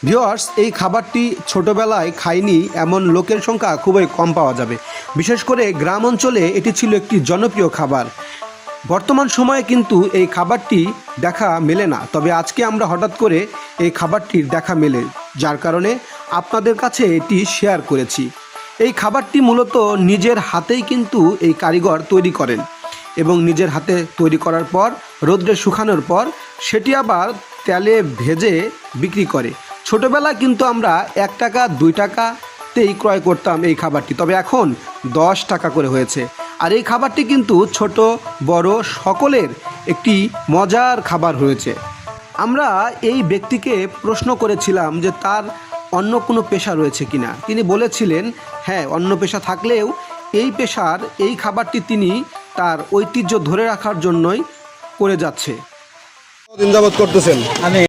Viewers, এই খাবারটি ছোটবেলায় খায়নি এমন লোকের সংখ্যা খুবই কম পাওয়া যাবে। বিশেষ করে গ্রাম অঞ্চলে এটি ছিল একটি জনপ্রিয় খাবার। বর্তমান সময়ে কিন্তু এই খাবারটি দেখা মেলে না, তবে আজকে আমরা হঠাৎ করে এই খাবারটির দেখা মেলে, যার কারণে আপনাদের কাছে এটি শেয়ার করেছি। এই খাবারটি মূলত নিজের হাতেই কিন্তু এই কারিগর তৈরি করেন এবং নিজের হাতে তৈরি করার পর রোদ্রে শুকানোর পর সেটি আবার তেলে ভেজে বিক্রি করে। ছোটোবেলায় কিন্তু আমরা 1 টাকা 2 টাকাতেই ক্রয় করতাম এই খাবারটি, তবে এখন 10 টাকা করে হয়েছে। আর এই খাবারটি কিন্তু ছোট বড় সকলের একটি মজার খাবার হয়েছে। আমরা এই ব্যক্তিকে প্রশ্ন করেছিলাম যে তার অন্য কোনো পেশা রয়েছে কিনা। তিনি বলেছিলেন হ্যাঁ, অন্য পেশা থাকলেও এই খাবারটি তিনি তার ঐতিহ্য ধরে রাখার জন্যই করে যাচ্ছে। কতদিন যাবত করতেছেন? আমি